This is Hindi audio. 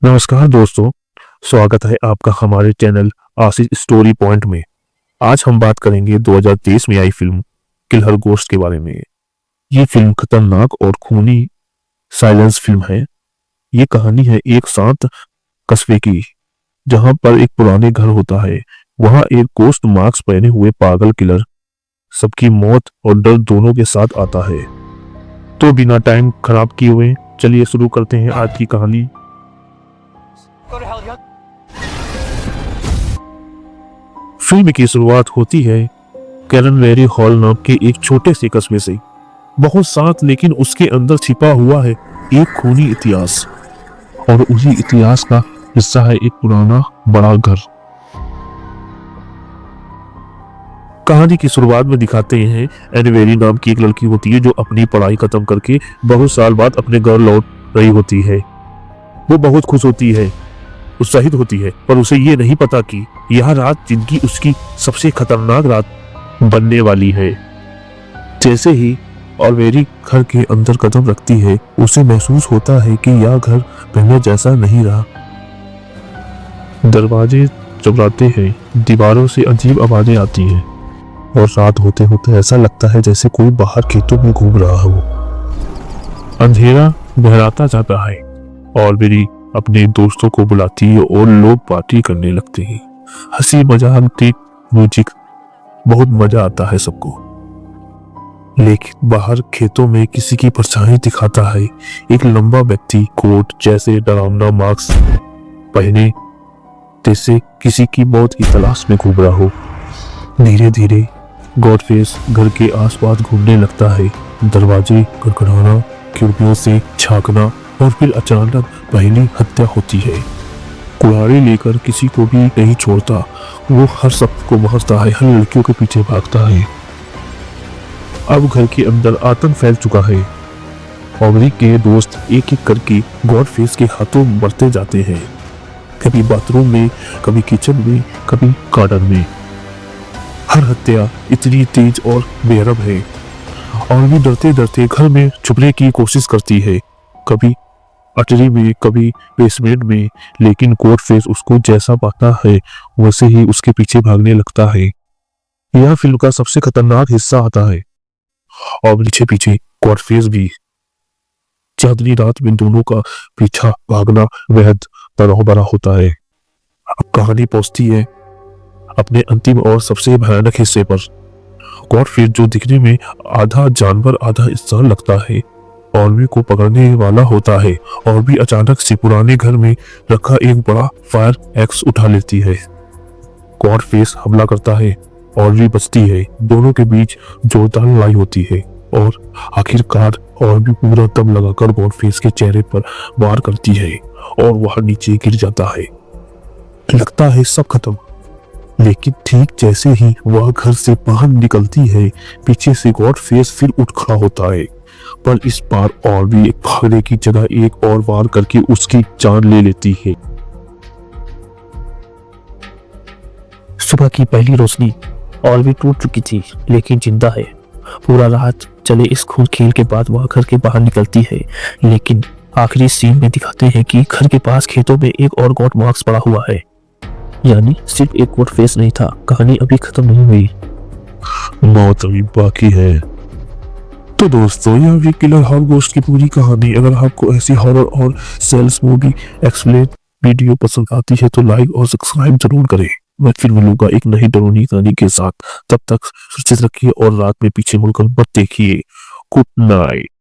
नमस्कार दोस्तों, स्वागत है आपका हमारे चैनल आशीष स्टोरी पॉइंट में। आज हम बात करेंगे 2023 में आई फिल्म किलर गोश्त के बारे में। ये फिल्म खतरनाक और खूनी साइलेंस फिल्म है। ये कहानी है एक शांत कस्बे की, जहां पर एक पुराने घर होता है। वहां एक गोश्त मास्क पहने हुए पागल किलर सबकी मौत और डर दोनों के साथ आता है। तो बिना टाइम खराब किए हुए चलिए शुरू करते हैं आज की कहानी। फिल्म की शुरुआत होती है कैरनवेरी हॉल नाम के एक छोटे से कस्बे से। बहुत शांत, लेकिन उसके अंदर छिपा हुआ है एक खूनी इतिहास, और उसी इतिहास का हिस्सा है एक पुराना बड़ा घर। कहानी की शुरुआत में दिखाते हैं एनवेरी नाम की एक लड़की होती है जो अपनी पढ़ाई खत्म करके बहुत साल बाद अपने घर लौट रही होती है। वो बहुत खुश होती है, उत्साहित होती है, पर उसे ये नहीं पता कि यह रात जिंदगी उसकी सबसे खतरनाक रात बनने वाली है। जैसे ही ऑलवेरी घर के अंदर कदम रखती है, उसे महसूस होता है कि यह घर पहले जैसा नहीं रहा। दरवाजे चकराते हैं, दीवारों से अजीब आवाजें आती हैं, और रात होते होते ऐसा लगता है जैसे कोई बाहर खेतों में घूम रहा हो। अंधेरा गहराता जाता है। ऑलवेरी अपने दोस्तों को बुलाती है और लोग पार्टी करने लगते हैं। हंसी मजाक, टेक म्यूजिक, बहुत मजा आता है सबको। लेकिन बाहर खेतों में किसी की परछाई दिखाता है। एक लंबा व्यक्ति कोट जैसे डरावना मास्क पहने, जैसे किसी की मौत की तलाश में घूम रहा हो। धीरे धीरे गॉडफेस घर के आसपास घूमने लगता है। दरवाजे खड़खड़ाना, खिड़कियों से झांकना, और फिर अचानक पहली हत्या होती है। कुल्हाड़ी लेकर किसी को भी नहीं छोड़ता। वो हर शख्स को मारता है, हर लड़कियों के पीछे भागता है। अब घर के अंदर आतंक फैल चुका है। ऑलवेरी के दोस्त एक एक करके गॉडफेस के हाथों मरते जाते हैं। कभी बाथरूम में, कभी किचन में, कभी गार्डन में। हर हत्या इतनी तेज और बेरहम है। ऑलवेरी डरते डरते घर में छुपने की कोशिश करती है, कभी अटरी में, कभी बेसमेंट में, लेकिन गॉडफेस उसको जैसा पाता है वैसे ही उसके पीछे भागने लगता है। यह फिल्म का सबसे खतरनाक हिस्सा आता है, और पीछे पीछे गॉडफेस भी। चांदनी रात में दोनों का पीछा भागना बेहद तनाव भरा होता है। अब कहानी पहुंचती है अपने अंतिम और सबसे भयानक हिस्से पर। गॉडफेस, जो दिखने में आधा जानवर आधा इंसान लगता है, ऑलवेरी को पकड़ने वाला होता है। और भी अचानक से पुराने घर में रखा एक बड़ा फायर एक्स उठा लेती है। गॉडफेस हमला करता है, ऑलवेरी बचती है। दोनों के बीच जोरदार लड़ाई होती है, और आखिरकार ऑलवेरी पूरा दम लगाकर गॉडफेस के चेहरे पर वार करती है, और वह नीचे गिर जाता है। लगता है सब खत्म, लेकिन ठीक जैसे ही वह घर से बाहर निकलती है, पीछे से गॉडफेस फिर उठ खड़ा होता है। पर इस बार और भी एक भागने की जगह एक और वार करके उसकी जान ले लेती है। सुबह की पहली रोशनी। ऑलवेरी टूट चुकी थी, लेकिन जिंदा है। पूरा रात चले इस खून खेल के बाद वह घर के बाहर निकलती है, लेकिन आखिरी सीन में दिखाते हैं कि घर के पास खेतों में एक और गॉड मार्क्स पड़ा हुआ है। यानी सिर्फ एक गॉडफेस नहीं था। कहानी अभी खत्म नहीं हुई, मौत अभी बाकी है। तो दोस्तों, यह भी किलर गोश्त की पूरी कहानी। अगर आपको ऐसी हॉरर और सेल्स मूवी एक्सप्लेन वीडियो पसंद आती है तो लाइक और सब्सक्राइब जरूर करें। मैं फिर मिलूंगा एक नई डरावनी कहानी के साथ। तब तक सुरक्षित रखिए और रात में पीछे मुड़कर मत देखिए। Good night.